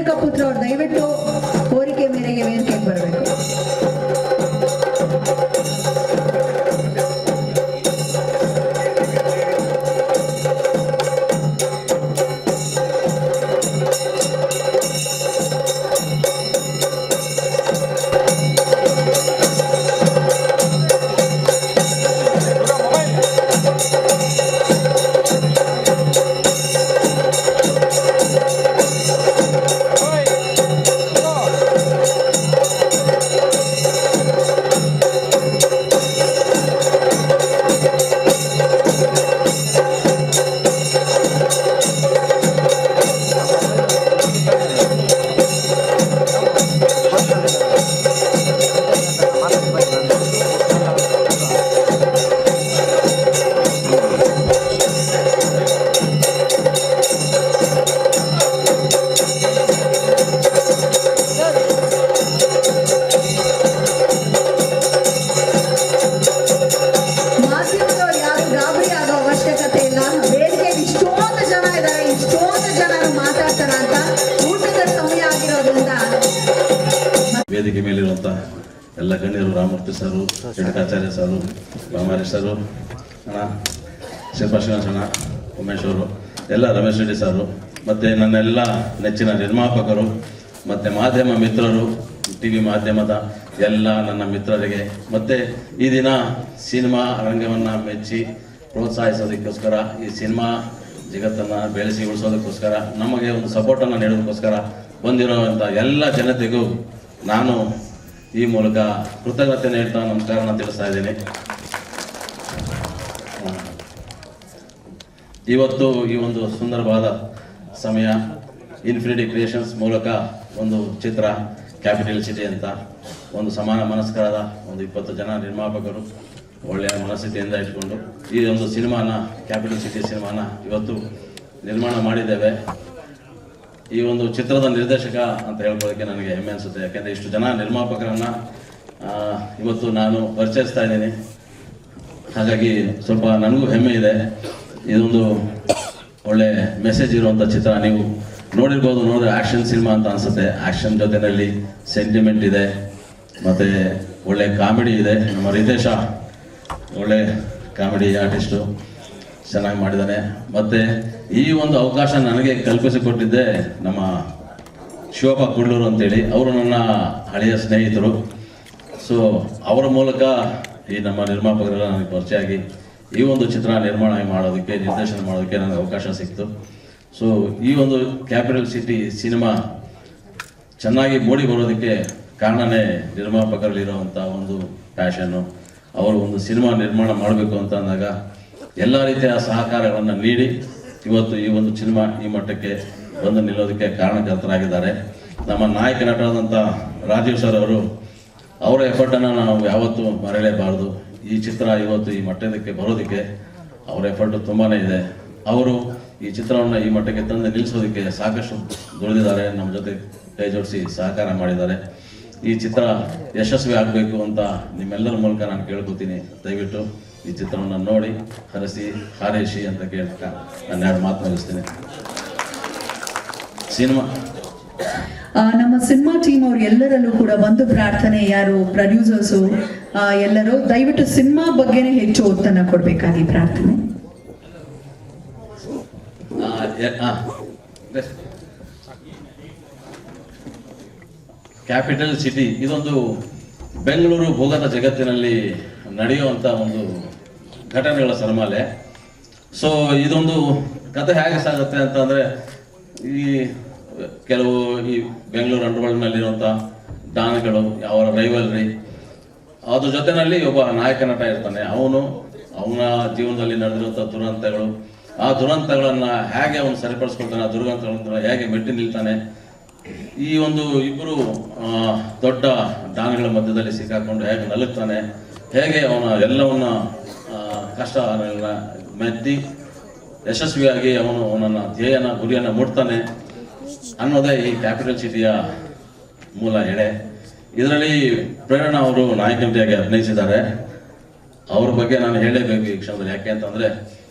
ಕಪೂತ್ರ ಅವರು ದಯವಿಟ್ಟು ಕೋರಿಕೆ ಮೇರೆಗೆ ವೇದಿಕೆಗೆ ಬರಬೇಕು. ವೇದಿಕೆ ಮೇಲಿರುವಂಥ ಎಲ್ಲ ಗಣ್ಯರು, ರಾಮಮೂರ್ತಿ ಸರು, ರೇಣುಕಾಚಾರ್ಯ ಸರು, ಬಾಮಾರಿ ಸರು, ಅಣ್ಣ ಶಿಲ್ಪಾಶ್ರೀನಿವಾಸ ಅಣ್ಣ, ಉಮೇಶ್ ಅವರು, ಎಲ್ಲ ರಮೇಶ್ ರೆಡ್ಡಿ ಸರು, ಮತ್ತು ನನ್ನೆಲ್ಲ ನೆಚ್ಚಿನ ನಿರ್ಮಾಪಕರು ಮತ್ತು ಮಾಧ್ಯಮ ಮಿತ್ರರು, ಟಿ ವಿ ಮಾಧ್ಯಮದ ಎಲ್ಲ ನನ್ನ ಮಿತ್ರರಿಗೆ, ಮತ್ತು ಈ ದಿನ ಸಿನಿಮಾ ರಂಗವನ್ನು ಮೆಚ್ಚಿ ಪ್ರೋತ್ಸಾಹಿಸೋದಕ್ಕೋಸ್ಕರ, ಈ ಸಿನಿಮಾ ಜಗತ್ತನ್ನು ಬೆಳೆಸಿ ಉಳಿಸೋದಕ್ಕೋಸ್ಕರ, ನಮಗೆ ಒಂದು ಸಪೋರ್ಟನ್ನು ನೀಡೋದಕ್ಕೋಸ್ಕರ ಬಂದಿರೋವಂಥ ಎಲ್ಲ ಜನತೆಗೂ ನಾನು ಈ ಮೂಲಕ ಕೃತಜ್ಞತೆಯನ್ನು ಹೇಳ್ತಾ ನಮಸ್ಕಾರನ ತಿಳಿಸ್ತಾ ಇದ್ದೀನಿ. ಇವತ್ತು ಈ ಒಂದು ಸುಂದರವಾದ ಸಮಯ, ಇನ್ಫಿನಿಟಿ ಕ್ರಿಯೇಷನ್ಸ್ ಮೂಲಕ ಒಂದು ಚಿತ್ರ ಕ್ಯಾಪಿಟಲ್ ಸಿಟಿ ಅಂತ ಒಂದು ಸಮಾನ ಮನಸ್ಕರಾದ ಒಂದು 20 ಜನ ನಿರ್ಮಾಪಕರು ಒಳ್ಳೆಯ ಮನಸ್ಥಿತಿಯಿಂದ ಇಟ್ಕೊಂಡು ಈ ಒಂದು ಸಿನಿಮಾನ, ಕ್ಯಾಪಿಟಲ್ ಸಿಟಿ ಸಿನಿಮಾನ ಇವತ್ತು ನಿರ್ಮಾಣ ಮಾಡಿದ್ದೇವೆ. ಈ ಒಂದು ಚಿತ್ರದ ನಿರ್ದೇಶಕ ಅಂತ ಹೇಳ್ಕೊಳ್ಳೋಕ್ಕೆ ನನಗೆ ಹೆಮ್ಮೆ ಅನಿಸುತ್ತೆ. ಯಾಕೆಂದರೆ ಇಷ್ಟು ಜನ ನಿರ್ಮಾಪಕರನ್ನು ಇವತ್ತು ನಾನು ಪರಿಚಯಿಸ್ತಾ ಇದ್ದೀನಿ. ಹಾಗಾಗಿ ಸ್ವಲ್ಪ ನನಗೂ ಹೆಮ್ಮೆ ಇದೆ. ಇದೊಂದು ಒಳ್ಳೆ ಮೆಸೇಜ್ ಇರುವಂಥ ಚಿತ್ರ. ನೀವು ನೋಡಿರ್ಬೋದು, ನೋಡಿದ್ರೆ ಆ್ಯಕ್ಷನ್ ಸಿನಿಮಾ ಅಂತ ಅನಿಸುತ್ತೆ. ಆ್ಯಕ್ಷನ್ ಜೊತೆಯಲ್ಲಿ ಸೆಂಟಿಮೆಂಟ್ ಇದೆ, ಮತ್ತು ಒಳ್ಳೆ ಕಾಮಿಡಿ ಇದೆ. ನಮ್ಮ ರಿತೇಶ ಒಳ್ಳೆ ಕಾಮಿಡಿ ಆರ್ಟಿಸ್ಟು, ಚೆನ್ನಾಗಿ ಮಾಡಿದ್ದಾನೆ. ಮತ್ತು ಈ ಒಂದು ಅವಕಾಶ ನನಗೆ ಕಲ್ಪಿಸಿಕೊಟ್ಟಿದ್ದೆ ನಮ್ಮ ಶಿವಪ್ಪ ಕುಡ್ಲೂರು ಅಂತೇಳಿ. ಅವರು ನನ್ನ ಹಳೆಯ ಸ್ನೇಹಿತರು. ಸೊ ಅವರ ಮೂಲಕ ಈ ನಮ್ಮ ನಿರ್ಮಾಪಕರೆಲ್ಲ ನನಗೆ ಪರಿಚಯ ಆಗಿ ಈ ಒಂದು ಚಿತ್ರ ನಿರ್ಮಾಣ ಮಾಡೋದಕ್ಕೆ, ನಿರ್ದೇಶನ ಮಾಡೋದಕ್ಕೆ ನನಗೆ ಅವಕಾಶ ಸಿಕ್ತು. ಸೊ ಈ ಒಂದು ಕ್ಯಾಪಿಟಲ್ ಸಿಟಿ ಸಿನಿಮಾ ಚೆನ್ನಾಗಿ ಮೂಡಿ ಬರೋದಕ್ಕೆ ಕಾರಣನೇ ನಿರ್ಮಾಪಕರಲ್ಲಿರುವಂಥ ಒಂದು ಪ್ಯಾಷನ್ನು. ಅವರು ಒಂದು ಸಿನಿಮಾ ನಿರ್ಮಾಣ ಮಾಡಬೇಕು ಅಂತ ಅಂದಾಗ ಎಲ್ಲ ರೀತಿಯ ಸಹಕಾರಗಳನ್ನು ನೀಡಿ ಇವತ್ತು ಈ ಒಂದು ಸಿನಿಮಾ ಈ ಮಟ್ಟಕ್ಕೆ ಬಂದು ನಿಲ್ಲೋದಕ್ಕೆ ಕಾರಣಕರ್ತರಾಗಿದ್ದಾರೆ. ನಮ್ಮ ನಾಯಕ ನಟರಾದಂಥ ರಾಜೀವ್ ಸರ್ ಅವರು, ಅವರ ಎಫರ್ಟನ್ನು ನಾವು ಯಾವತ್ತೂ ಮರೆಯಲೇಬಾರದು. ಈ ಚಿತ್ರ ಇವತ್ತು ಈ ಮಟ್ಟಕ್ಕೆ ಬರೋದಕ್ಕೆ ಅವರ ಎಫರ್ಟು ತುಂಬಾ ಇದೆ. ಅವರು ಈ ಚಿತ್ರವನ್ನು ಈ ಮಟ್ಟಕ್ಕೆ ತಂದು ನಿಲ್ಲಿಸೋದಕ್ಕೆ ಸಾಕಷ್ಟು ದುಡಿದಿದ್ದಾರೆ, ನಮ್ಮ ಜೊತೆ ಕೈ ಜೋಡಿಸಿ ಸಹಕಾರ ಮಾಡಿದ್ದಾರೆ. ಈ ಚಿತ್ರ ಯಶಸ್ವಿ ಆಗಬೇಕು ಅಂತ ನಿಮ್ಮೆಲ್ಲರ ಮೂಲಕ ನಾನು ಕೇಳ್ಕೊತೀನಿ. ದಯವಿಟ್ಟು ಈ ಚಿತ್ರವನ್ನು ನೋಡಿ ಹಾರೈಸಿ ಅಂತ ಕೇಳ್ತಾ ನಾನು 2 ಮಾತು ಮುಗಿಸ್ತೀನಿ. ನಮ್ಮ ಸಿನಿಮಾ ಟೀಮ್ ಅವ್ರು ಎಲ್ಲರಲ್ಲೂ ಕೂಡ ಒಂದು ಪ್ರಾರ್ಥನೆ, ಯಾರು ಪ್ರೊಡ್ಯೂಸರ್ಸು ಎಲ್ಲರೂ ದಯವಿಟ್ಟು ಸಿನಿಮಾ ಬಗ್ಗೆನೇ ಹೆಚ್ಚು ಒತ್ತನ್ನು ಕೊಡ್ಬೇಕಾಗಿ ಪ್ರಾರ್ಥನೆ. ಕ್ಯಾಪಿಟಲ್ ಸಿಟಿ ಇದೊಂದು ಬೆಂಗಳೂರು ಭೂಗತ ಜಗತ್ತಿನಲ್ಲಿ ನಡೆಯುವಂಥ ಒಂದು ಘಟನೆಗಳ ಸರಮಾಲೆ. ಸೊ ಇದೊಂದು ಕತೆ ಹೇಗೆ ಸಾಗುತ್ತೆ ಅಂತಂದರೆ, ಈ ಕೆಲವು ಈ ಬೆಂಗಳೂರು ಅಂಡರ್ವರ್ಲ್ಡ್ನಲ್ಲಿರುವಂಥ ಡಾನ್ಗಳು, ಅವರ ರೈವಲ್ರಿ, ಅದ್ರ ಜೊತೆಯಲ್ಲಿ ಒಬ್ಬ ನಾಯಕ ನಟ ಇರ್ತಾನೆ. ಅವನ ಜೀವನದಲ್ಲಿ ನಡೆದಿರುವಂಥ ದುರಂತಗಳು, ಆ ದುರಂತಗಳನ್ನು ಹೇಗೆ ಅವನು ಸರಿಪಡಿಸ್ಕೊಳ್ತಾನೆ, ಆ ದುರಂತಗಳನ್ನು ಹೇಗೆ ಮೆಟ್ಟಿ ನಿಲ್ತಾನೆ. ಈ ಒಂದು ಇಬ್ಬರು ದೊಡ್ಡ ಡಾನ್ಗಳ ಮಧ್ಯದಲ್ಲಿ ಸಿಕ್ಕಾಕೊಂಡು ಹೇಗೆ ನಲುಗ್ತಾನೆ, ಹೇಗೆ ಅವನ ಕಷ್ಟಗಳನ್ನ ಮೆತ್ತಿ ಯಶಸ್ವಿಯಾಗಿ ಅವನನ್ನು ಧ್ಯೇಯನ ಗುರಿಯನ್ನು ಮುಟ್ತಾನೆ ಅನ್ನೋದೇ ಈ ಕ್ಯಾಪಿಟಲ್ ಸಿಟಿಯ ಮೂಲ ಎಳೆ. ಇದರಲ್ಲಿ ಪ್ರೇರಣಾ ಅವರು ನಾಯಕನಟಿಯಾಗಿ ಅಭಿನಯಿಸಿದ್ದಾರೆ. ಅವ್ರ ಬಗ್ಗೆ ನಾನು ಹೇಳಲೇಬೇಕು ಈ ಕ್ಷಣದಲ್ಲಿ. ಯಾಕೆ ಅಂತಂದರೆ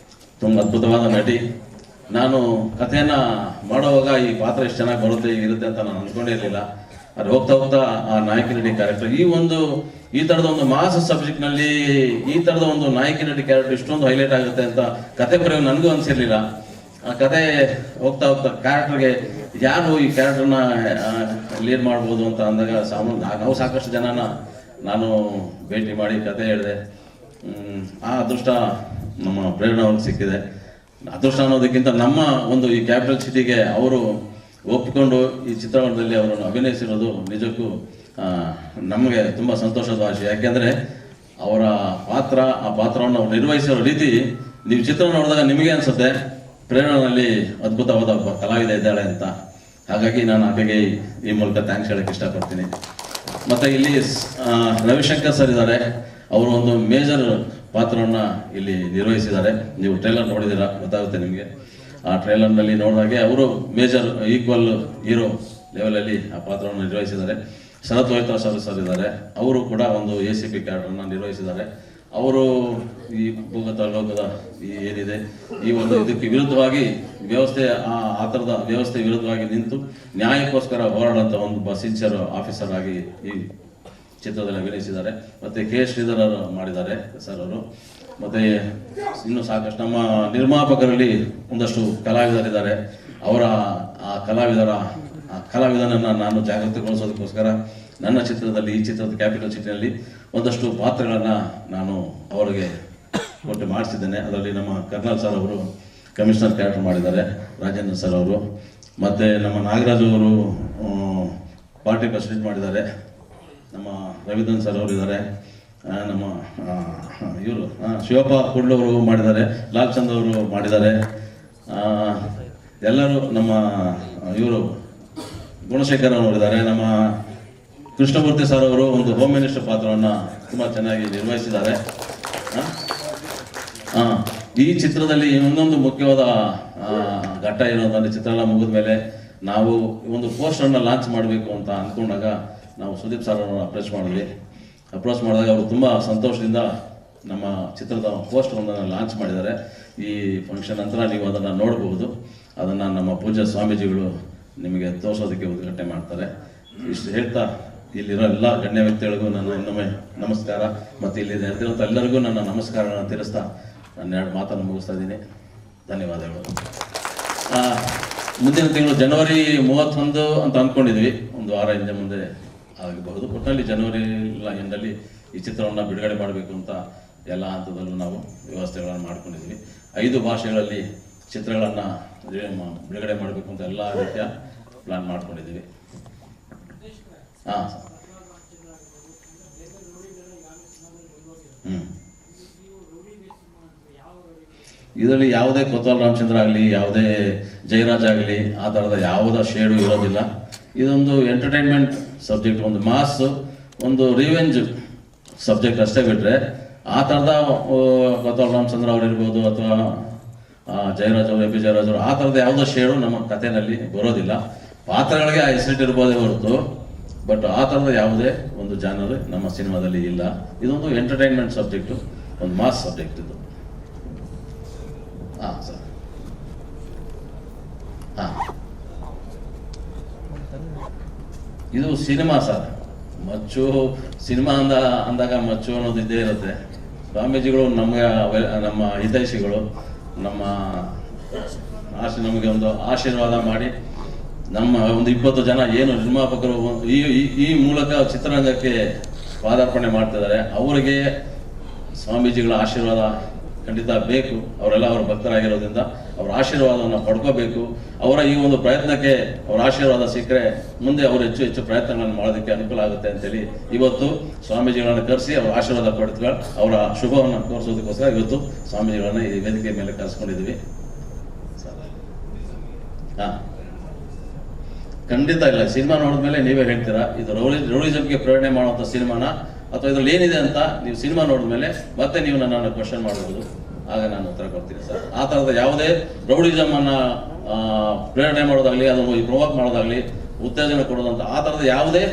ತುಂಬ ಅದ್ಭುತವಾದ ನಟಿ. ನಾನು ಕಥೆಯನ್ನ ಮಾಡುವಾಗ ಈ ಪಾತ್ರ ಇಷ್ಟು ಚೆನ್ನಾಗಿ ಬರುತ್ತೆ ಇರುತ್ತೆ ಅಂತ ನಾನು ಅಂದ್ಕೊಂಡೇ ಇರಲಿಲ್ಲ. ಅದು ಹೋಗ್ತಾ ಹೋಗ್ತಾ ಆ ನಾಯಕಿ ನಟಿ ಕ್ಯಾರೆಕ್ಟರ್ ಈ ತರದ ಒಂದು ಮಾಸ್ ಸಬ್ಜೆಕ್ಟ್ ನಲ್ಲಿ ಈ ತರದ ಒಂದು ನಾಯಕಿ ನಟಿ ಕ್ಯಾರೆಕ್ಟರ್ ಇಷ್ಟೊಂದು ಹೈಲೈಟ್ ಆಗುತ್ತೆ ಅಂತ ಕತೆ ಬರೆಯೋ ನನಗೂ ಅನ್ಸಿರ್ಲಿಲ್ಲ. ಆ ಕತೆ ಹೋಗ್ತಾ ಹೋಗ್ತಾ ಕ್ಯಾರೆಕ್ಟರ್ಗೆ ಯಾರು ಈ ಕ್ಯಾರೆಕ್ಟರ್ನ ಲೀಡ್ ಮಾಡ್ಬೋದು ಅಂತ ಅಂದಾಗ ನಾವು ಸಾಕಷ್ಟು ಜನನ ನಾನು ಭೇಟಿ ಮಾಡಿ ಕತೆ ಹೇಳಿದೆ. ಆ ಅದೃಷ್ಟ ನಮ್ಮ ಪ್ರೇರಣಾ ಅವ್ರಿಗೆ ಸಿಕ್ಕಿದೆ. ಅದೃಷ್ಟ ಅನ್ನೋದಕ್ಕಿಂತ ನಮ್ಮ ಒಂದು ಈ ಕ್ಯಾಪಿಟಲ್ ಸಿಟಿಗೆ ಅವರು ಒಪ್ಪಿಕೊಂಡು ಈ ಚಿತ್ರರಂಗದಲ್ಲಿ ಅವರನ್ನು ಅಭಿನಯಿಸಿರೋದು ನಿಜಕ್ಕೂ ನಮಗೆ ತುಂಬ ಸಂತೋಷದ ವಿಷಯ. ಯಾಕೆಂದರೆ ಅವರ ಆ ಪಾತ್ರವನ್ನು ಅವ್ರು ನಿರ್ವಹಿಸಿರೋ ರೀತಿ ನೀವು ಚಿತ್ರ ನೋಡಿದಾಗ ನಿಮಗೆ ಅನಿಸುತ್ತೆ ಪ್ರೇರಣೆಯಲ್ಲಿ ಅದ್ಭುತವಾದ ಒಬ್ಬ ಕಲಾವಿದ ಇದ್ದಾಳೆ ಅಂತ. ಹಾಗಾಗಿ ನಾನು ಆಕೆಗೆ ಈ ಮೂಲಕ ಥ್ಯಾಂಕ್ಸ್ ಹೇಳಕ್ಕೆ ಇಷ್ಟಪಡ್ತೀನಿ. ಮತ್ತು ಇಲ್ಲಿ ರವಿಶಂಕರ್ ಸರ್ ಇದ್ದಾರೆ. ಅವರು ಒಂದು ಮೇಜರ್ ಪಾತ್ರವನ್ನು ಇಲ್ಲಿ ನಿರ್ವಹಿಸಿದ್ದಾರೆ. ನೀವು ಟ್ರೈಲರ್ ನೋಡಿದ್ದೀರಾ, ಗೊತ್ತಾಗುತ್ತೆ ನಿಮಗೆ. ಆ ಟ್ರೈಲರ್ನಲ್ಲಿ ನೋಡಿದಾಗೆ ಅವರು ಮೇಜರ್ ಈಕ್ವಲ್ ಹೀರೋ ಲೆವೆಲಲ್ಲಿ ಆ ಪಾತ್ರವನ್ನು ನಿರ್ವಹಿಸಿದ್ದಾರೆ. ಶರತ್ ವೈತ್ರ ಸರ್ ಇದ್ದಾರೆ. ಅವರು ಕೂಡ ಒಂದು ACP ಕ್ಯಾರೆಕ್ಟರ್ನ ನಿರ್ವಹಿಸಿದ್ದಾರೆ. ಅವರು ಈ ಭೂಗತ ಲೋಕದ ಏನಿದೆ ಈ ಒಂದು ಇದಕ್ಕೆ ವಿರುದ್ಧವಾಗಿ ಆ ಥರದ ವ್ಯವಸ್ಥೆ ವಿರುದ್ಧವಾಗಿ ನಿಂತು ನ್ಯಾಯಕ್ಕೋಸ್ಕರ ಹೋರಾಡುವಂಥ ಒಂದು ಸಿನ್ಸಿಯರ್ ಆಫೀಸರ್ ಆಗಿ ಈ ಚಿತ್ರದಲ್ಲಿ ಅಭಿನಯಿಸಿದ್ದಾರೆ. ಮತ್ತು K. ಶ್ರೀಧರ್ ಮಾಡಿದ್ದಾರೆ ಸರ್ ಅವರು. ಮತ್ತು ಇನ್ನೂ ಸಾಕಷ್ಟು ನಮ್ಮ ನಿರ್ಮಾಪಕರಲ್ಲಿ ಒಂದಷ್ಟು ಕಲಾವಿದರಿದ್ದಾರೆ. ಅವರ ಆ ಕಲಾವಿದನನ್ನು ನಾನು ಜಾಗೃತಿಗೊಳಿಸೋದಕ್ಕೋಸ್ಕರ ನನ್ನ ಚಿತ್ರದಲ್ಲಿ ಈ ಚಿತ್ರದ ಕ್ಯಾಪಿಟಲ್ ಸಿಟಿನಲ್ಲಿ ಒಂದಷ್ಟು ಪಾತ್ರಗಳನ್ನು ನಾನು ಅವರಿಗೆ ಕೊಟ್ಟು ಮಾಡಿಸಿದ್ದೇನೆ. ಅದರಲ್ಲಿ ನಮ್ಮ ಕರ್ನಲ್ ಸರ್ ಅವರು ಕಮಿಷನರ್ ಕ್ಯಾರೆಕ್ಟರ್ ಮಾಡಿದ್ದಾರೆ, ರಾಜೇಂದ್ರ ಸರ್ ಅವರು. ಮತ್ತು ನಮ್ಮ ನಾಗರಾಜ್ ಅವರು ಪಾರ್ಟಿ ಪ್ರೆಸಿಡೆಂಟ್ ಮಾಡಿದ್ದಾರೆ. ನಮ್ಮ ರವಿಧನ್ ಸರ್ ಅವರು ಇದ್ದಾರೆ. ನಮ್ಮ ಇವರು ಶಿವಪ್ಪ ಕುಡ್ಲವರು ಮಾಡಿದ್ದಾರೆ. ಲಾಲ್ ಚಂದ್ ಅವರು ಮಾಡಿದ್ದಾರೆ. ಎಲ್ಲರೂ ನಮ್ಮ ಇವರು ಗುಣಶೇಖರ್ ಅವರಿದ್ದಾರೆ. ನಮ್ಮ ಕೃಷ್ಣಮೂರ್ತಿ ಸರ್ ಅವರು ಒಂದು ಹೋಮ್ ಮಿನಿಸ್ಟರ್ ಪಾತ್ರವನ್ನು ತುಂಬ ಚೆನ್ನಾಗಿ ನಿರ್ವಹಿಸಿದ್ದಾರೆ. ಈ ಚಿತ್ರದಲ್ಲಿ ಇನ್ನೊಂದು ಮುಖ್ಯವಾದ ಘಟ್ಟ ಇರೋದಂದ್ರೆ ಚಿತ್ರಣ ಮುಗಿದ ಮೇಲೆ ನಾವು ಒಂದು ಪೋಸ್ಟರ್ನ ಲಾಂಚ್ ಮಾಡಬೇಕು ಅಂತ ಅಂದ್ಕೊಂಡಾಗ ನಾವು ಸುದೀಪ್ ಸರ್ ಅವರನ್ನು ಅಪ್ರೋಚ್ ಮಾಡಿದಾಗ ಅವರು ತುಂಬ ಸಂತೋಷದಿಂದ ನಮ್ಮ ಚಿತ್ರದ ಪೋಸ್ಟರ್ನ ಲಾಂಚ್ ಮಾಡಿದ್ದಾರೆ. ಈ ಫಂಕ್ಷನ್ ನಂತರ ನೀವು ಅದನ್ನು ನೋಡಬಹುದು. ಅದನ್ನು ನಮ್ಮ ಪೂಜ್ಯ ಸ್ವಾಮೀಜಿಗಳು ನಿಮಗೆ ತೋರಿಸೋದಕ್ಕೆ ಉದ್ಘಾಟನೆ ಮಾಡ್ತಾರೆ. ಇಷ್ಟು ಹೇಳ್ತಾ ಇಲ್ಲಿರೋ ಎಲ್ಲ ಗಣ್ಯ ವ್ಯಕ್ತಿಗಳಿಗೂ ನನ್ನ ಇನ್ನೊಮ್ಮೆ ನಮಸ್ಕಾರ, ಮತ್ತು ಇಲ್ಲಿ ನೆರೆದಿರುವಂಥ ಎಲ್ಲರಿಗೂ ನನ್ನ ನಮಸ್ಕಾರಗಳನ್ನು ತಿಳಿಸ್ತಾ ನಾನು 2 ಮಾತನ್ನು ಮುಗಿಸ್ತಾ ಇದ್ದೀನಿ. ಧನ್ಯವಾದಗಳು. ಮುಂದಿನ ತಿಂಗಳು ಜನವರಿ 31 ಅಂತ ಅಂದ್ಕೊಂಡಿದ್ವಿ. ಒಂದು ವಾರ ಹಿಂದೆ ಮುಂದೆ ಆಗಬಹುದು. ಒಟ್ಟಿನಲ್ಲಿ ಜನವರಿ ಎಂಡಲ್ಲಿ ಈ ಚಿತ್ರವನ್ನು ಬಿಡುಗಡೆ ಮಾಡಬೇಕು ಅಂತ ಎಲ್ಲ ಹಂತದಲ್ಲೂ ನಾವು ವ್ಯವಸ್ಥೆಗಳನ್ನು ಮಾಡ್ಕೊಂಡಿದ್ವಿ. 5 ಭಾಷೆಗಳಲ್ಲಿ ಚಿತ್ರಗಳನ್ನು ಬಿಡುಗಡೆ ಮಾಡಬೇಕು ಅಂತ ಎಲ್ಲ ರೀತಿಯ ಪ್ಲಾನ್ ಮಾಡ್ಕೊಂಡಿದ್ದೀವಿ. ಇದರಲ್ಲಿ ಯಾವುದೇ ಕೊತ್ವಾಲ್ ರಾಮಚಂದ್ರ ಆಗಲಿ, ಯಾವುದೇ ಜಯರಾಜ್ ಆಗಲಿ, ಆ ಥರದ ಯಾವುದೇ ಶೇಡು ಇರೋದಿಲ್ಲ. ಇದೊಂದು ಎಂಟರ್ಟೈನ್ಮೆಂಟ್ ಸಬ್ಜೆಕ್ಟ್, ಒಂದು ಮಾಸ್, ಒಂದು ರಿವೆಂಜ್ ಸಬ್ಜೆಕ್ಟ್ ಅಷ್ಟೇ ಬಿಟ್ಟರೆ ಆ ಥರದ ಕೊತ್ವಾಲ್ ರಾಮಚಂದ್ರ ಅವರು ಇರ್ಬೋದು ಅಥವಾ ಜಯರಾಜ್ ಅವರು, AP ಜಯರಾಜ್ ಅವರು, ಆ ಥರದ ಯಾವುದೋ ಶೇಡು ನಮ್ಮ ಕಥೆಯಲ್ಲಿ ಬರೋದಿಲ್ಲ. ಪಾತ್ರಗಳಿಗೆ ಆ ಹೆಸರಿಟ್ಟಿರ್ಬೋದೇ ಹೊರತು ಬಟ್ ಆ ಥರದ ಯಾವುದೇ ಒಂದು ಜಾನರ್ ನಮ್ಮ ಸಿನಿಮಾದಲ್ಲಿ ಇಲ್ಲ. ಇದೊಂದು ಎಂಟರ್ಟೈನ್ಮೆಂಟ್ ಸಬ್ಜೆಕ್ಟು, ಒಂದು ಮಾಸ್ ಸಬ್ಜೆಕ್ಟ್ ಇದು. ಸರ್ ಇದು ಸಿನಿಮಾ ಸರ್. ಮಚ್ಚು ಸಿನಿಮಾ ಅಂದಾಗ ಮಚ್ಚು ಅನ್ನೋದು ಇದ್ದೇ ಇರುತ್ತೆ. ಸ್ವಾಮೀಜಿಗಳು ನಮ್ಮ ಹಿತೈಷಿಗಳು ನಮಗೆ ಒಂದು ಆಶೀರ್ವಾದ ಮಾಡಿ ನಮ್ಮ ಒಂದು 20 ಜನ ಏನು ನಿರ್ಮಾಪಕರು ಈ ಮೂಲಕ ಚಿತ್ರರಂಗಕ್ಕೆ ಪಾದಾರ್ಪಣೆ ಮಾಡ್ತಿದ್ದಾರೆ, ಅವರಿಗೆ ಸ್ವಾಮೀಜಿಗಳ ಆಶೀರ್ವಾದ ಖಂಡಿತ ಬೇಕು. ಅವರೆಲ್ಲ ಅವರ ಭಕ್ತರಾಗಿರೋದ್ರಿಂದ ಅವರ ಆಶೀರ್ವಾದವನ್ನು ಪಡ್ಕೋಬೇಕು. ಅವರ ಈ ಒಂದು ಪ್ರಯತ್ನಕ್ಕೆ ಅವರ ಆಶೀರ್ವಾದ ಸಿಕ್ಕರೆ ಮುಂದೆ ಅವರು ಹೆಚ್ಚು ಪ್ರಯತ್ನಗಳನ್ನು ಮಾಡೋದಕ್ಕೆ ಅನುಕೂಲ ಆಗುತ್ತೆ ಅಂತೇಳಿ ಇವತ್ತು ಸ್ವಾಮೀಜಿಗಳನ್ನು ಕರೆಸಿ ಅವರ ಆಶೀರ್ವಾದ ಪಡೆದು ಅವರ ಶುಭವನ್ನು ತೋರಿಸೋದಕ್ಕೋಸ್ಕರ ಇವತ್ತು ಸ್ವಾಮೀಜಿಗಳನ್ನ ಈ ವೇದಿಕೆ ಮೇಲೆ ಕರೆಸ್ಕೊಂಡಿದ್ದೀವಿ. ಖಂಡಿತ ಇಲ್ಲ. ಸಿನಿಮಾ ನೋಡಿದ್ಮೇಲೆ ನೀವೇ ಹೇಳ್ತೀರಾ ಇದು ರೌಡಿಸಮ್ಗೆ ಪ್ರೇರಣೆ ಮಾಡುವಂಥ ಸಿನಿಮಾನ ಅಥವಾ ಇದ್ರಲ್ಲಿ ಏನಿದೆ ಅಂತ. ನೀವು ಸಿನಿಮಾ ನೋಡಿದ್ಮೇಲೆ ಮತ್ತೆ ನೀವು ನನ್ನನ್ನು ಕ್ವಶನ್ ಮಾಡಬಹುದು, ಆಗ ನಾನು ಉತ್ತರ ಕೊಡ್ತೀನಿ ಸರ್. ಆ ಥರದ ಯಾವುದೇ ರೌಡಿಸಮ್ ಅನ್ನ ಪ್ರೇರಣೆ ಮಾಡೋದಾಗ್ಲಿ, ಅದನ್ನು ಪ್ರೊವೋಕ್ ಮಾಡೋದಾಗ್ಲಿ, ಉತ್ತೇಜನ ಕೊಡೋದಂತ ಆ ಥರದ ಯಾವುದೇ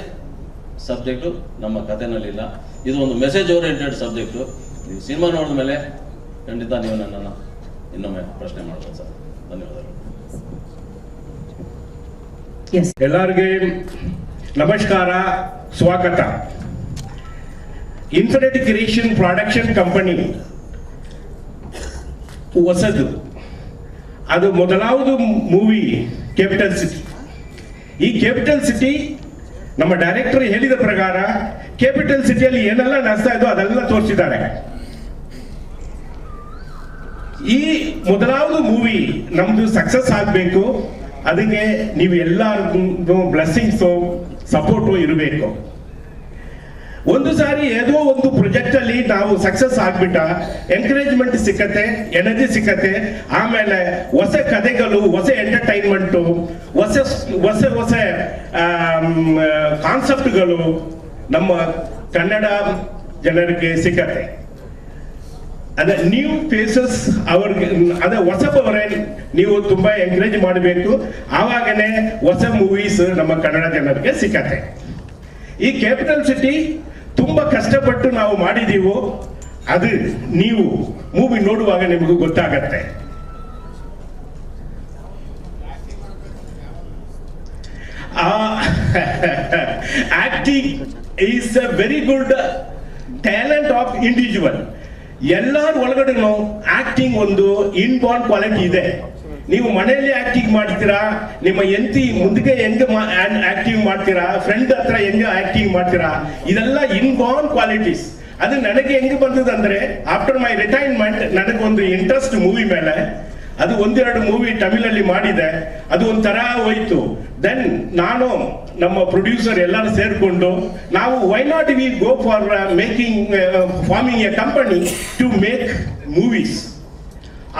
ಸಬ್ಜೆಕ್ಟು ನಮ್ಮ ಕಥೆನಲ್ಲಿ ಇಲ್ಲ. ಇದು ಒಂದು ಮೆಸೇಜ್ ಓರಿಯೆಂಟೆಡ್ ಸಬ್ಜೆಕ್ಟು. ನೀವು ಸಿನಿಮಾ ನೋಡಿದ್ಮೇಲೆ ಖಂಡಿತ ನೀವು ನನ್ನನ್ನು ಇನ್ನೊಮ್ಮೆ ಪ್ರಶ್ನೆ ಮಾಡ್ಬೋದು ಸರ್. ಧನ್ಯವಾದಗಳು. ಎಸ್ ಎಲ್ಲರಿಗೆ ನಮಸ್ಕಾರ, ಸ್ವಾಗತ. ಇನ್ಫಿನಿಟಿ ಕ್ರಿಯೇಷನ್ ಪ್ರೊಡಕ್ಷನ್ ಕಂಪನಿ ಹೊಸದು. ಅದು ಮೊದಲಾவது ಮೂವಿ ಕ್ಯಾಪಿಟಲ್ ಸಿಟಿ. ಈ ಕ್ಯಾಪಿಟಲ್ ಸಿಟಿ ನಮ್ಮ ಡೈರೆಕ್ಟರ್ ಹೇಳಿದ ಪ್ರಕಾರ ಕ್ಯಾಪಿಟಲ್ ಸಿಟಿಯಲ್ಲಿ ಏನೆಲ್ಲ ನಡೆಸ್ತಾ ಇದ್ದೋ ಅದೆಲ್ಲ ತೋರಿಸಿದ್ದಾರೆ. ಈ ಮೊದಲಾவது ಮೂವಿ ನಮ್ದು ಸಕ್ಸಸ್ ಆಗಬೇಕು, ಅದಕ್ಕೆ ನೀವು ಎಲ್ಲರಿಗೂ ಬ್ಲೆಸ್ಸಿಂಗ್ಸು ಸಪೋರ್ಟು ಇರಬೇಕು. ಒಂದು ಸಾರಿ ಏನೋ ಒಂದು ಪ್ರಾಜೆಕ್ಟ್ ಅಲ್ಲಿ ನಾವು ಸಕ್ಸಸ್ ಆಗ್ಬಿಟ್ಟ ಎಂಕರೇಜ್ಮೆಂಟ್ ಸಿಕ್ಕತ್ತೆ, ಎನರ್ಜಿ ಸಿಕ್ಕತ್ತೆ. ಆಮೇಲೆ ಹೊಸ ಕಥೆಗಳು, ಹೊಸ ಎಂಟರ್ಟೈನ್ಮೆಂಟು, ಹೊಸ ಹೊಸ ಹೊಸ ಕಾನ್ಸೆಪ್ಟ್ಗಳು ನಮ್ಮ ಕನ್ನಡ ಜನರಿಗೆ ಸಿಕ್ಕತ್ತೆ. ಅದೇ ನ್ಯೂ ಫೇಸಸ್ ಅವ್ರಿಗೆ, ಅದೇ ಹೊಸಬವರೇ ನೀವು ತುಂಬಾ ಎಂಕರೇಜ್ ಮಾಡಬೇಕು. ಆವಾಗನೇ ಹೊಸ ಮೂವೀಸ್ ನಮ್ಮ ಕನ್ನಡ ಜನರಿಗೆ ಸಿಕ್ಕತ್ತೆ. ಈ ಕ್ಯಾಪಿಟಲ್ ಸಿಟಿ ತುಂಬಾ ಕಷ್ಟಪಟ್ಟು ನಾವು ಮಾಡಿದೀವೋ ಅದು ನೀವು ಮೂವಿ ನೋಡುವಾಗ ನಿಮಗೂ ಗೊತ್ತಾಗತ್ತೆ. Acting is a very good talent of individual. ಎಲ್ಲರ ಒಳಗಡೆನೂ ಆಕ್ಟಿಂಗ್ ಒಂದು ಇನ್ಬಾರ್ನ್ ಕ್ವಾಲಿಟಿ ಇದೆ. ನೀವು ಮನೆಯಲ್ಲಿ ಆಕ್ಟಿಂಗ್ ಮಾಡ್ತೀರಾ, ನಿಮ್ಮ ಎಂತಿ ಮುಂದಕ್ಕೆ ಹೆಂಗೆ ಆಕ್ಟಿಂಗ್ ಮಾಡ್ತೀರಾ, ಫ್ರೆಂಡ್ ಹತ್ರ ಹೆಂಗೆ ಆಕ್ಟಿಂಗ್ ಮಾಡ್ತೀರಾ, ಇದೆಲ್ಲ ಇನ್ಬಾರ್ನ್ ಕ್ವಾಲಿಟೀಸ್. ಅದು ನನಗೆ ಹೆಂಗೆ ಬಂದದಂದ್ರೆ, ಆಫ್ಟರ್ ಮೈ ರಿಟೈರ್ಮೆಂಟ್ ನನಗೊಂದು ಇಂಟ್ರೆಸ್ಟ್ ಮೂವಿ ಮೇಲೆ. ಅದು ಒಂದೆರಡು ಮೂವಿ ತಮಿಳಲ್ಲಿ ಮಾಡಿದೆ, ಅದು ಒಂಥರ ಹೋಯ್ತು. ದೆನ್ ನಾನು ನಮ್ಮ ಪ್ರೊಡ್ಯೂಸರ್ ಎಲ್ಲರೂ ಸೇರ್ಕೊಂಡು ನಾವು why not we go for forming a company to make movies.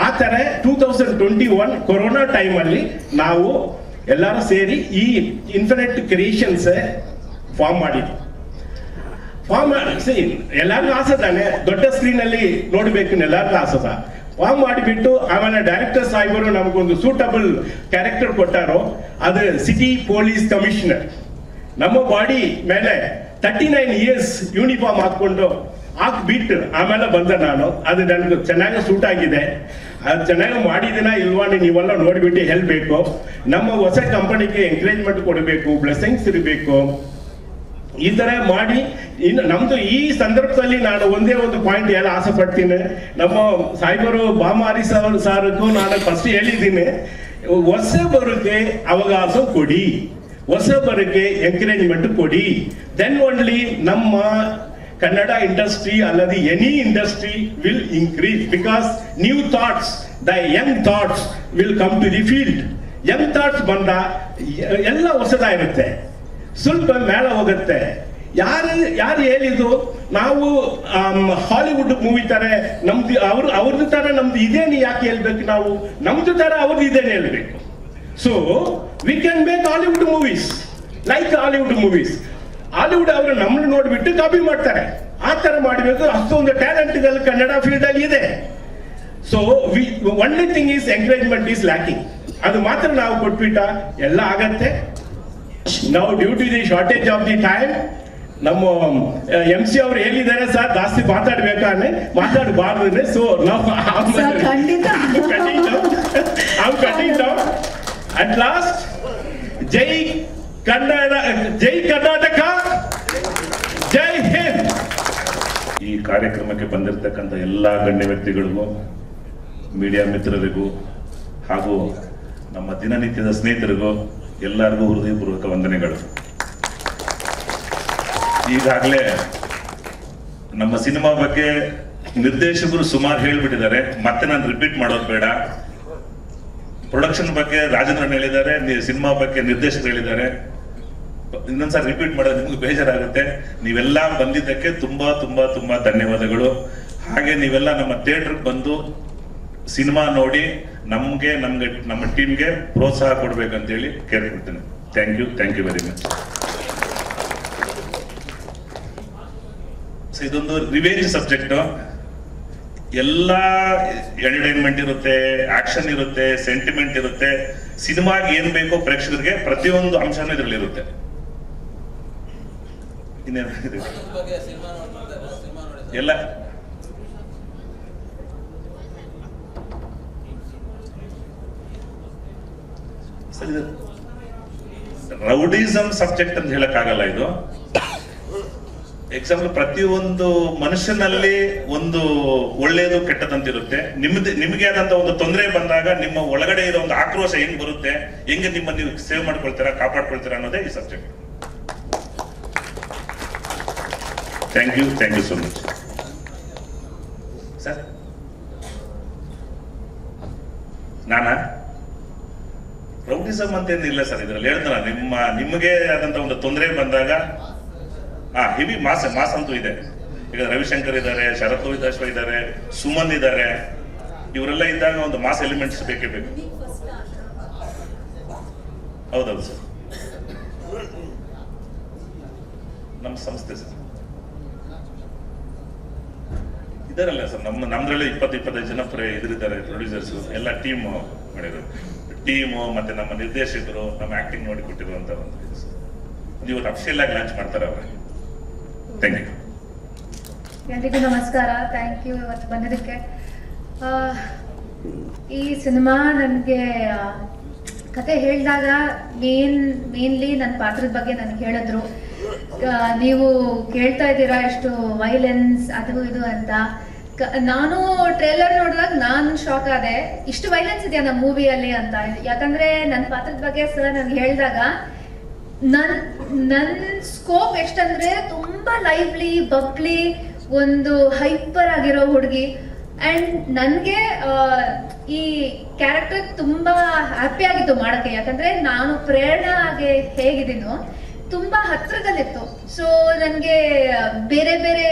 ಆ ಥರ 2021 ಕೊರೋನಾ ಟೈಮಲ್ಲಿ ನಾವು ಎಲ್ಲರೂ ಸೇರಿ ಈ ಇನ್ಫಿನಿಟ್ ಕ್ರಿಯೇಷನ್ಸ್ ಫಾರ್ಮ್ ಮಾಡಿದ್ವಿ. ಎಲ್ಲರಿಗೂ ಆಸೆ ತಾನೆ, ದೊಡ್ಡ ಸ್ಕ್ರೀನ್ ಅಲ್ಲಿ ನೋಡ್ಬೇಕು ಎಲ್ಲರಿಗೂ ಆಸದ. ಫಾರ್ಮ್ ಮಾಡಿಬಿಟ್ಟು ಆಮೇಲೆ ಡೈರೆಕ್ಟರ್ ಸಾಹೇಬರು ನಮಗೊಂದು ಸೂಟಬಲ್ ಕ್ಯಾರೆಕ್ಟರ್ ಕೊಟ್ಟಾರೋ, ಅದು ಸಿಟಿ ಪೊಲೀಸ್ ಕಮಿಷನರ್. ನಮ್ಮ ಬಾಡಿ ಮೇಲೆ 39 ಇಯರ್ಸ್ ಯೂನಿಫಾರ್ಮ್ ಹಾಕೊಂಡು ಹಾಕ್ಬಿಟ್ಟು ಆಮೇಲೆ ಬಂದೆ ನಾನು. ಅದು ನನಗೆ ಚೆನ್ನಾಗಿ ಸೂಟ್ ಆಗಿದೆ. ಅದು ಚೆನ್ನಾಗಿ ಮಾಡಿದಿನ ಇಲ್ವಾ ನೀವೆಲ್ಲ ನೋಡ್ಬಿಟ್ಟು ಹೇಳ್ಬೇಕು. ನಮ್ಮ ಹೊಸ ಕಂಪನಿಗೆ ಎಂಕರೇಜ್ಮೆಂಟ್ ಕೊಡಬೇಕು, ಬ್ಲೆಸ್ಸಿಂಗ್ಸ್ ಇರಬೇಕು. ಈ ತರ ಮಾಡಿ ಇನ್ನು ನಮ್ದು ಈ ಸಂದರ್ಭದಲ್ಲಿ ನಾನು ಒಂದೇ ಒಂದು ಪಾಯಿಂಟ್ ಎಲ್ಲ ಆಸೆ ಪಡ್ತೀನಿ. ನಮ್ಮ ಸಾಹೇಬರು ಬಾಮಾರಿ ಸಾರ್ಗೂ ನಾನು ಫಸ್ಟ್ ಹೇಳಿದ್ದೀನಿ, ಹೊಸಬರಿಗೆ ಅವಕಾಶ ಕೊಡಿ, ಹೊಸಬರಿಗೆ ಎಂಕರೇಜ್ಮೆಂಟ್ ಕೊಡಿ. ದೆನ್ ಓನ್ಲಿ ನಮ್ಮ ಕನ್ನಡ ಇಂಡಸ್ಟ್ರಿ ಅಲ್ಲದೆ any industry will increase. Because new thoughts, the young thoughts will come to the field. Young thoughts ಬಂದ ಎಲ್ಲ ಹೊಸದಾಗಿರುತ್ತೆ, ಸ್ವಲ್ಪ ಮೇಳ ಹೋಗುತ್ತೆ. ಯಾರು ಹೇಳಿದ್ದು ನಾವು ಹಾಲಿವುಡ್ ಮೂವಿ ತರ ನಮ್ದು ಅವ್ರದ್ದು ತರ ನಮ್ದು ಇದೇನು ಯಾಕೆ ಹೇಳ್ಬೇಕು, ನಾವು ನಮ್ದು ತರ ಅವ್ರದ್ದು ಇದೇನು ಹೇಳ್ಬೇಕು. So we can make Hollywood movies like Hollywood movies. Hollywood ಅವರು ನಮ್ಮನ್ನು ನೋಡ್ಬಿಟ್ಟು ಕಾಪಿ ಮಾಡ್ತಾರೆ. ಆ ತರ ಮಾಡಬೇಕು. ಅಷ್ಟೊಂದು ಟ್ಯಾಲೆಂಟ್ಗಳು ಕನ್ನಡ ಫೀಲ್ಡ್ ಅಲ್ಲಿ ಇದೆ. So only thing is encouragement is lacking. ಅದು ಮಾತ್ರ ನಾವು ಕೊಟ್ಬಿಟ್ಟ ಎಲ್ಲ ಆಗತ್ತೆ. ನಾವು due to the shortage of the time ನಮ್ಮ MC ಅವರು ಹೇಳಿದ್ದಾರೆ, ಸರ್ ಜಾಸ್ತಿ ಮಾತಾಡ್ಬೇಕಾದ್ರೆ ಮಾತಾಡಬಾರ್ದು. ಸೊ ನಾವು ಕಟಿಂಗ್ ಡೌನ್. ಅಟ್ ಲಾಸ್ಟ್, ಜೈ ಕರ್ನಾಟಕ, ಜೈ ಹಿಂದ್. ಈ ಕಾರ್ಯಕ್ರಮಕ್ಕೆ ಬಂದಿರತಕ್ಕಂಥ ಎಲ್ಲ ಗಣ್ಯ ವ್ಯಕ್ತಿಗಳಿಗೂ, ಮೀಡಿಯಾ ಮಿತ್ರರಿಗೂ ಹಾಗೂ ನಮ್ಮ ದಿನನಿತ್ಯದ ಸ್ನೇಹಿತರಿಗೂ ಎಲ್ಲರಿಗೂ ಹೃದಯಪೂರ್ವಕ ವಂದನೆಗಳು. ಈಗಾಗಲೇ ನಮ್ಮ ಸಿನಿಮಾ ಬಗ್ಗೆ ನಿರ್ದೇಶಕರು ಸುಮಾರು ಹೇಳ್ಬಿಟ್ಟಿದ್ದಾರೆ, ಮತ್ತೆ ನಾನು ರಿಪೀಟ್ ಮಾಡೋದು ಬೇಡ. ಪ್ರೊಡಕ್ಷನ್ ಬಗ್ಗೆ ರಾಜೇಂದ್ರನ್ ಹೇಳಿದ್ದಾರೆ, ಸಿನಿಮಾ ಬಗ್ಗೆ ನಿರ್ದೇಶಕರು ಹೇಳಿದ್ದಾರೆ. ಇನ್ನೊಂದ್ಸಾರಿ ರಿಪೀಟ್ ಮಾಡೋದು ನಿಮ್ಗೆ ಬೇಜಾರಾಗುತ್ತೆ. ನೀವೆಲ್ಲ ಬಂದಿದ್ದಕ್ಕೆ ತುಂಬಾ ತುಂಬಾ ತುಂಬಾ ಧನ್ಯವಾದಗಳು. ಹಾಗೆ ನೀವೆಲ್ಲ ನಮ್ಮ ಥಿಯೇಟರ್ಗೆ ಬಂದು ಸಿನಿಮಾ ನೋಡಿ ನಮ್ಮ ಟೀಮ್ಗೆ ಪ್ರೋತ್ಸಾಹ ಕೊಡ್ಬೇಕಂತೇಳಿ ಕೇಳ್ಕೊಡ್ತೇನೆ. Thank you very much. ಇದೊಂದು ರಿವೆಂಜ್ ಸಬ್ಜೆಕ್ಟ್. ಎಲ್ಲ ಎಂಟರ್ಟೈನ್ಮೆಂಟ್ ಇರುತ್ತೆ, ಆಕ್ಷನ್ ಇರುತ್ತೆ, ಸೆಂಟಿಮೆಂಟ್ ಇರುತ್ತೆ. ಸಿನಿಮಾಗೆ ಏನ್ ಬೇಕೋ ಪ್ರೇಕ್ಷಕರಿಗೆ ಪ್ರತಿಯೊಂದು ಅಂಶನೂ ಇದರಲ್ಲಿ ಇರುತ್ತೆ. ಎಲ್ಲ ಸರ್ ಇದು ರೌಡಿಸಮ್ ಸಬ್ಜೆಕ್ಟ್ ಅಂತ ಹೇಳಕ್ಕಾಗಲ್ಲ. ಇದು ಎಕ್ಸಾಂಪಲ್ ಪ್ರತಿಯೊಂದು ಮನುಷ್ಯನಲ್ಲಿ ಒಂದು ಒಳ್ಳೆಯದು ಕೆಟ್ಟದಂತಿರುತ್ತೆ. ನಿಮಗೆ ಆದಂತ ಒಂದು ತೊಂದರೆ ಬಂದಾಗ ನಿಮ್ಮ ಒಳಗಡೆ ಇರೋ ಒಂದು ಆಕ್ರೋಶ ಹೆಂಗ್ ಬರುತ್ತೆ, ಹೆಂಗೆ ನಿಮ್ಮ ನೀವು ಸೇವ್ ಮಾಡ್ಕೊಳ್ತೀರಾ, ಕಾಪಾಡ್ಕೊಳ್ತೀರಾ ಅನ್ನೋದೇ ಈ subject. Thank you so much sir. ನಾನಾ ರೌಡಿಸಮ್ ಅಂತ ಏನಿಲ್ಲ ಸರ್ ಇದ್ರಲ್ಲಿ. ಹೇಳ್ತಾರ ನಿಮಗೆ ಆದಂತ ಒಂದು ತೊಂದರೆ ಬಂದಾಗ ಹೆವಿ ಮಾಸ್ ಅಂತೂ ಇದೆ. ಈಗ ರವಿಶಂಕರ್ ಇದ್ದಾರೆ, ಶರತ್ ರೋಹಿತಾಶ್ವ ಇದ್ದಾರೆ, ಸುಮನ್ ಇದ್ದಾರೆ. ಇವರೆಲ್ಲ ಇದ್ದಾಗ ಒಂದು ಮಾಸ್ ಎಲಿಮೆಂಟ್ಸ್ ಬೇಕೇ ಬೇಕು. ಹೌದೌದು ಸರ್, ನಮ್ಮ ಸಂಸ್ಥೆ ಸರ್ ಇದಾರಲ್ಲ ಸರ್, ನಮ್ದ್ರಲ್ಲಿ 20-25 ಜನ ಇದ್ರಿದ್ದಾರೆ ಪ್ರೊಡ್ಯೂಸರ್ಸ್, ಎಲ್ಲ ಟೀಮ್ ಮಾಡಿದ್ರು. ಟೀಮು ಮತ್ತೆ ನಮ್ಮ ನಿರ್ದೇಶಕರು ನಮ್ಮ ಆಕ್ಟಿಂಗ್ ನೋಡಿ ಕೊಟ್ಟಿರುವಂತ ಒಂದು ಇದು ಸರ್. ಇವತ್ತು ಅಫಿಷಿಯಲ್ ಆಗಿ ಲಾಂಚ್ ಮಾಡ್ತಾರೆ ಅವ್ರೆ. Thank you. ಎಲ್ರಿಗೂ ನಮಸ್ಕಾರ. ಥ್ಯಾಂಕ್ ಯು ಇವತ್ತು ಬಂದಿದ್ದಕ್ಕೆ. ಈ ಸಿನಿಮಾ ನನಗೆ ಕತೆ ಹೇಳಿದಾಗ ಮೇನ್ಲಿ ನನ್ನ ಪಾತ್ರದ ಬಗ್ಗೆ ನನಗೆ ಹೇಳಿದ್ರು. ನೀವು ಕೇಳ್ತಾ ಇದ್ದೀರಾ ಎಷ್ಟು ವೈಲೆನ್ಸ್ ಅದು ಇದು ಅಂತ. ನಾನು ಟ್ರೇಲರ್ ನೋಡಿದಾಗ ನಾನು ಶಾಕ್ ಆದೆ, ಇಷ್ಟು ವೈಲೆನ್ಸ್ ಇದೆಯಾ ನಮ್ಮ ಮೂವಿಯಲ್ಲಿ ಅಂತ. ಯಾಕಂದ್ರೆ ನನ್ನ ಪಾತ್ರದ ಬಗ್ಗೆ ಸರ್ ನನಗೆ ಹೇಳಿದಾಗ ನನ್ನ ಸ್ಕೋಪ್ ಎಷ್ಟಂದ್ರೆ ತುಂಬಾ ಲೈವ್ಲಿ ಬಬ್ಲಿ ಒಂದು ಹೈಪರ್ ಆಗಿರೋ ಹುಡುಗಿ. ಅಂಡ್ ನನಗೆ ಈ ಕ್ಯಾರೆಕ್ಟರ್ ತುಂಬಾ ಹ್ಯಾಪಿ ಆಗಿತ್ತು ಮಾಡಕ್ಕೆ. ಯಾಕಂದ್ರೆ ನಾನು ಪ್ರೇರಣಾ ಆಗಿ ಹೇಗಿದ್ದೀನೋ ತುಂಬಾ ಹತ್ರದಲ್ಲಿತ್ತು. ಸೊ ನನಗೆ ಬೇರೆ ಬೇರೆ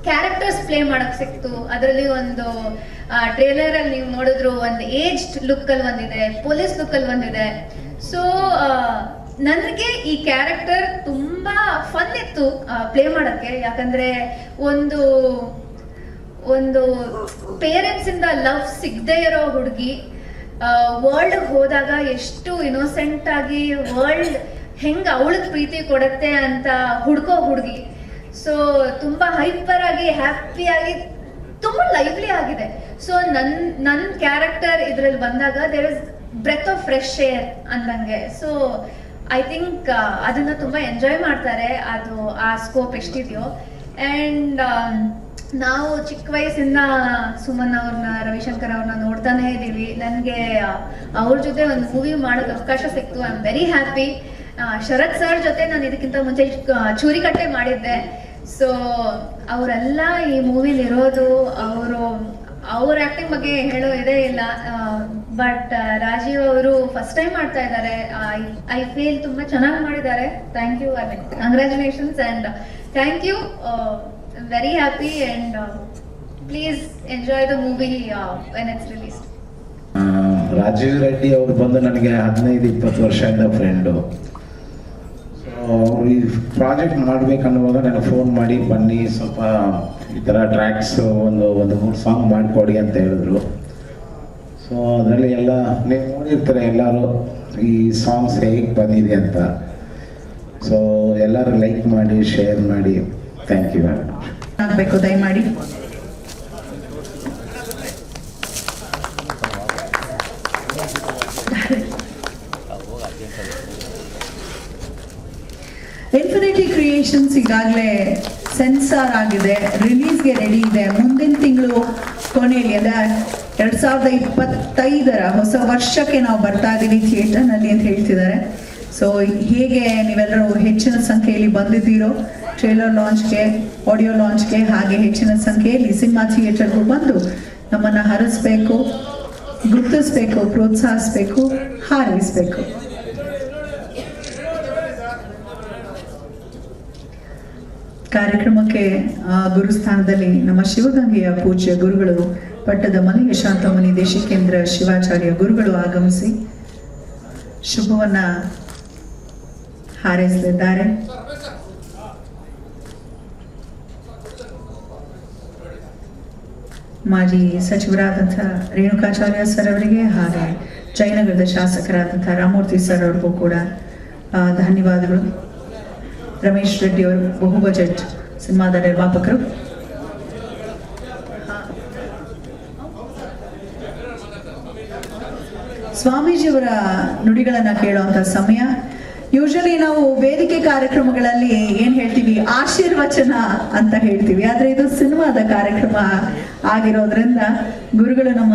ಕ್ಯಾರೆಕ್ಟರ್ಸ್ ಪ್ಲೇ ಮಾಡಕ್ ಸಿಕ್ತು. ಅದರಲ್ಲಿ ಒಂದು ಟ್ರೇಲರ್ ಅಲ್ಲಿ ನೀವು ನೋಡಿದ್ರು ಒಂದು ಏಜ್ಡ್ ಲುಕ್ ಅಲ್ಲಿ ಒಂದಿದೆ, ಪೊಲೀಸ್ ಲುಕ್ ಅಲ್ಲಿ ಒಂದಿದೆ. ಸೊ ನನಗೆ ಈ ಕ್ಯಾರೆಕ್ಟರ್ ತುಂಬಾ ಫನ್ ಇತ್ತು ಪ್ಲೇ ಮಾಡಕ್ಕೆ. ಯಾಕಂದ್ರೆ ಒಂದು ಪೇರೆಂಟ್ಸ್ ಇಂದ ಲವ್ ಸಿಗದೆ ಇರೋ ಹುಡುಗಿ ವರ್ಲ್ಡ್ ಹೋದಾಗ ಎಷ್ಟು ಇನ್ನೋಸೆಂಟ್ ಆಗಿ ವರ್ಲ್ಡ್ ಹೆಂಗ್ ಅವಳಿಗೆ ಪ್ರೀತಿ ಕೊಡತ್ತೆ ಅಂತ ಹುಡ್ಕೋ ಹುಡುಗಿ. ಸೊ ತುಂಬಾ ಹೈಪರ್ ಆಗಿ ಹ್ಯಾಪಿ ಆಗಿ ತುಂಬಾ ಲೈವ್ಲಿ ಆಗಿದೆ. ಸೊ ನನ್ನ ಕ್ಯಾರೆಕ್ಟರ್ ಇದ್ರಲ್ಲಿ ಬಂದಾಗ there is breath of fresh air ಅಂದಂಗೆ. ಸೊ ಐ ಥಿಂಕ್ ಅದನ್ನ ತುಂಬಾ ಎಂಜಾಯ್ ಮಾಡ್ತಾರೆ, ಅದು ಆ ಸ್ಕೋಪ್ ಎಷ್ಟಿದೆಯೋ. ಅಂಡ್ ನಾವು ಚಿಕ್ಕ ವಯಸ್ಸಿಂದ ಸುಮನ್ ಅವ್ರನ್ನ, ರವಿಶಂಕರ್ ಅವ್ರನ್ನ ನೋಡ್ತಾನೆ ಇದ್ದೀವಿ. ನನಗೆ ಅವ್ರ ಜೊತೆ ಒಂದು ಮೂವಿ ಮಾಡೋಕೆ ಅವಕಾಶ ಸಿಕ್ತು. I am very happy. Sharath sir ಜೊತೆ ನಾನು ಇದಕ್ಕಿಂತ ಮುಂಚೆ ಚೂರಿಕಟ್ಟೆ ಮಾಡಿದ್ದೆ. ಸೊ ಅವರೆಲ್ಲ ಈ ಮೂವಿಲಿ ಇರೋದು, ಅವ್ರ ಆಕ್ಟಿಂಗ್ ಬಗ್ಗೆ ಹೇಳೋ ಇದೇ ಇಲ್ಲ. ಬಟ್ ರಾಜೀವ್ ಅವರು ಫಸ್ಟ್ ಟೈಮ್ ಮಾಡ್ತಾ ಇದ್ದಾರೆ. ಐ ಫೀಲ್ ತುಂಬಾ ಚೆನ್ನಾಗಿ ಮಾಡಿದ್ದಾರೆ. Thank you, congratulations and thank you. Very happy and please enjoy the movie when it's released. Rajeev Reddy ಅವರು ಬಂದು ನನಗೆ 15-20 ವರ್ಷದಿಂದ ಫ್ರೆಂಡು. ಅವರು ಈ ಪ್ರಾಜೆಕ್ಟ್ ಮಾಡ್ಬೇಕನ್ನುವಾಗ ನನಗೆ ಫೋನ್ ಮಾಡಿ ಬನ್ನಿ ಸ್ವಲ್ಪ ಈ ಥರ ಟ್ರ್ಯಾಕ್ಸ್ ಒಂದು 3 ಸಾಂಗ್ ಮಾಡಿಕೊಡಿ ಅಂತ ಹೇಳಿದ್ರು. ಸೊ ಅದರಲ್ಲಿ ಎಲ್ಲ ನೀವು ನೋಡಿರ್ತಾರೆ ಎಲ್ಲರೂ ಈ ಸಾಂಗ್ಸ್ ಹೇಗೆ ಬಂದಿದೆ ಅಂತ. ಸೊ ಎಲ್ಲರೂ ಲೈಕ್ ಮಾಡಿ, ಶೇರ್ ಮಾಡಿ. Thank you very much. ಆಗಬೇಕು ದಯಮಾಡಿ. ಇನ್ಫಿನಿಟಿ ಕ್ರಿಯೇಷನ್ಸ್ ಈಗಾಗಲೇ ಸೆನ್ಸಾರ್ ಆಗಿದೆ, ರಿಲೀಸ್ಗೆ ರೆಡಿ ಇದೆ. ಮುಂದಿನ ತಿಂಗಳು ಕೊನೆಯಲ್ಲಿ ಅಂದರೆ 2025 ಹೊಸ ವರ್ಷಕ್ಕೆ ನಾವು ಬರ್ತಾ ಇದ್ದೀವಿ ಥಿಯೇಟರ್ನಲ್ಲಿ ಅಂತ ಹೇಳ್ತಿದ್ದಾರೆ. ಸೊ ಹೇಗೆ ನೀವೆಲ್ಲರೂ ಹೆಚ್ಚಿನ ಸಂಖ್ಯೆಯಲ್ಲಿ ಬಂದಿದ್ದೀರೋ ಟ್ರೇಲರ್ ಲಾಂಚ್ಗೆ, ಆಡಿಯೋ ಲಾಂಚ್ಗೆ, ಹಾಗೆ ಹೆಚ್ಚಿನ ಸಂಖ್ಯೆಯಲ್ಲಿ ಸಿನಿಮಾ ಥಿಯೇಟರ್ಗೂ ಬಂದು ನಮ್ಮನ್ನು ಹರಿಸ್ಬೇಕು, ಗುರುತಿಸ್ಬೇಕು, ಪ್ರೋತ್ಸಾಹಿಸ್ಬೇಕು, ಹಾರೈಸಬೇಕು. ಕಾರ್ಯಕ್ರಮಕ್ಕೆ ಗುರುಸ್ಥಾನದಲ್ಲಿ ನಮ್ಮ ಶಿವಗಂಗೆಯ ಪೂಜ್ಯ ಗುರುಗಳು ಪಟ್ಟದ ಮಲೆಯ ಶಾಂತಮುನಿ ದೇಶಿಕೇಂದ್ರ ಶಿವಾಚಾರ್ಯ ಗುರುಗಳು ಆಗಮಿಸಿ ಶುಭವನ್ನ ಹಾರೈಸಲಿದ್ದಾರೆ. ಮಾಜಿ ಸಚಿವರಾದಂಥ ರೇಣುಕಾಚಾರ್ಯ ಸರ್ ಅವರಿಗೆ ಹಾಗೆ ಜಯನಗರದ ಶಾಸಕರಾದಂಥ ರಾಮಮೂರ್ತಿ ಸರ್ ಅವ್ರಿಗೂ ಕೂಡ ಧನ್ಯವಾದಗಳು. ರಮೇಶ್ ರೆಡ್ಡಿ ಅವರು ಬಹು ಬಜೆಟ್ ಸಿನಿಮಾದ ನಿರ್ಮಾಪಕರು. ಸೊ ಸ್ವಾಮೀಜಿಯವರ ನುಡಿಗಳನ್ನ ಕೇಳುವಂತ ಸಮಯ. ಯೂಶಲಿ ನಾವು ವೇದಿಕೆ ಕಾರ್ಯಕ್ರಮಗಳಲ್ಲಿ ಏನ್ ಹೇಳ್ತೀವಿ, ಆಶೀರ್ವಚನ ಅಂತ ಹೇಳ್ತೀವಿ. ಆದ್ರೆ ಇದು ಸಿನಿಮಾದ ಕಾರ್ಯಕ್ರಮ ಆಗಿರೋದ್ರಿಂದ ನಮ್ಮ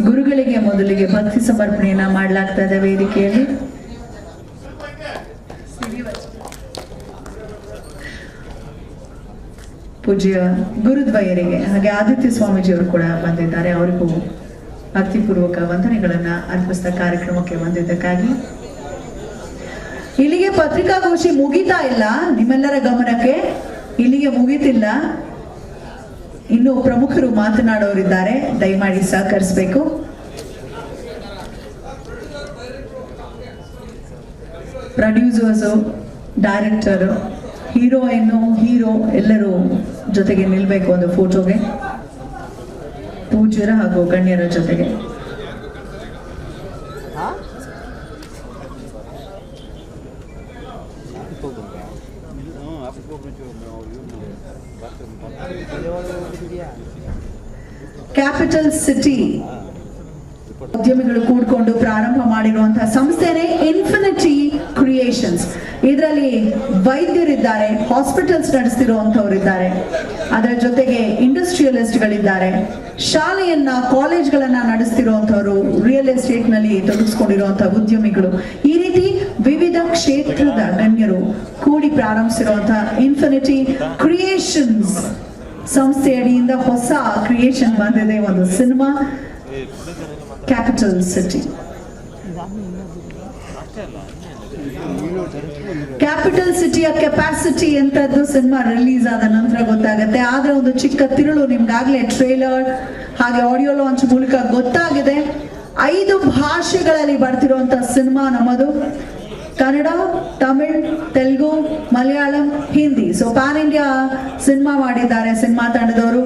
ಗುರುಗಳಿಗೆ ಮೊದಲಿಗೆ ಭಕ್ತಿ ಸಮರ್ಪಣೆಯನ್ನ ಮಾಡಲಾಗ್ತಾ ಇದೆ ವೇದಿಕೆಯಲ್ಲಿ. ಪೂಜ್ಯ ಗುರುದ್ವಯರಿಗೆ ಹಾಗೆ ಆದಿತ್ಯ ಸ್ವಾಮೀಜಿಯವರು ಕೂಡ ಬಂದಿದ್ದಾರೆ. ಅವರಿಗೂ ಭಕ್ತಿಪೂರ್ವಕ ವಂದನೆಗಳನ್ನ ಅರ್ಪಿಸಿದ ಕಾರ್ಯಕ್ರಮಕ್ಕೆ ಬಂದಿದ್ದಕ್ಕಾಗಿ. ಇಲ್ಲಿಗೆ ಪತ್ರಿಕಾಗೋಷ್ಠಿ ಮುಗಿತಾ ಇಲ್ಲ, ನಿಮ್ಮೆಲ್ಲರ ಗಮನಕ್ಕೆ ಇಲ್ಲಿಗೆ ಮುಗಿತಿಲ್ಲ. ಇನ್ನು ಪ್ರಮುಖರು ಮಾತನಾಡೋರಿದ್ದಾರೆ, ದಯಮಾಡಿ ಸಹಕರಿಸಬೇಕು. ಪ್ರೊಡ್ಯೂಸರ್ಸು, ಡೈರೆಕ್ಟರು, ಹೀರೋಯಿನ್ನು, ಹೀರೋ ಎಲ್ಲರೂ ಜೊತೆಗೆ ನಿಲ್ಬೇಕು ಒಂದು ಫೋಟೋಗೆ, ಪೂಜ್ಯರ ಹಾಗೂ ಗಣ್ಯರ ಜೊತೆಗೆ. ಕ್ಯಾಪಿಟಲ್ ಸಿಟಿ ಉದ್ಯಮಿಗಳು ಕೂಡ್ಕೊಂಡು ಪ್ರಾರಂಭ ಮಾಡಿರುವಂತಹ ಸಂಸ್ಥೆನೇ ಇನ್ಫಿನಿಟಿ ಕ್ರಿಯೇಷನ್ಸ್. ಇದರಲ್ಲಿ ವೈದ್ಯರಿದ್ದಾರೆ, ಹಾಸ್ಪಿಟಲ್ಸ್ ನಡೆಸ್ತಿರುವಂತವರಿದ್ದಾರೆ, ಅದರ ಜೊತೆಗೆ ಇಂಡಸ್ಟ್ರಿಯಲಿಸ್ಟ್ಗಳಿದ್ದಾರೆ, ಶಾಲೆಯನ್ನ ಕಾಲೇಜ್ಗಳನ್ನ ನಡೆಸ್ತಿರುವಂತವರು, ರಿಯಲ್ ಎಸ್ಟೇಟ್ ನಲ್ಲಿ ತೊಡಗಿಸ್ಕೊಂಡಿರುವಂತಹ ಉದ್ಯಮಿಗಳು, ಈ ರೀತಿ ವಿವಿಧ ಕ್ಷೇತ್ರದ ಗಣ್ಯರು ಕೂಡಿ ಪ್ರಾರಂಭಿಸಿರುವಂತಹ ಇನ್ಫಿನಿಟಿ ಕ್ರಿಯೇಷನ್ಸ್ ಸಂಸ್ಥೆ ಅಡಿಯಿಂದ ಹೊಸ ಕ್ರಿಯೇಷನ್ ಬಂದಿದೆ, ಒಂದು ಸಿನಿಮಾ ಕ್ಯಾಪಿಟಲ್ ಸಿಟಿ. ಕ್ಯಾಪಿಟಲ್ ಸಿಟಿಯ ಕೆಪಾಸಿಟಿ ಎಂತದ್ದು ಸಿನಿಮಾ ರಿಲೀಸ್ ಆದ ನಂತರ ಗೊತ್ತಾಗುತ್ತೆ. ಆದ್ರೆ ಒಂದು ಚಿಕ್ಕ ತಿರುಳು ನಿಮ್ಗಾಗ್ಲೇ ಟ್ರೇಲರ್ ಹಾಗೆ ಆಡಿಯೋ ಲಾಂಚ್ ಮೂಲಕ ಗೊತ್ತಾಗಿದೆ. 5 ಭಾಷೆಗಳಲ್ಲಿ ಬರ್ತಿರುವಂತ ಸಿನಿಮಾ ನಮ್ಮದು. Kannada, Tamil, Telugu, Malayalam, Hindi. So PAN India cinema ಮಾಡಿದ್ದಾರೆ ಸಿನಿಮಾ ತಂಡದವರು.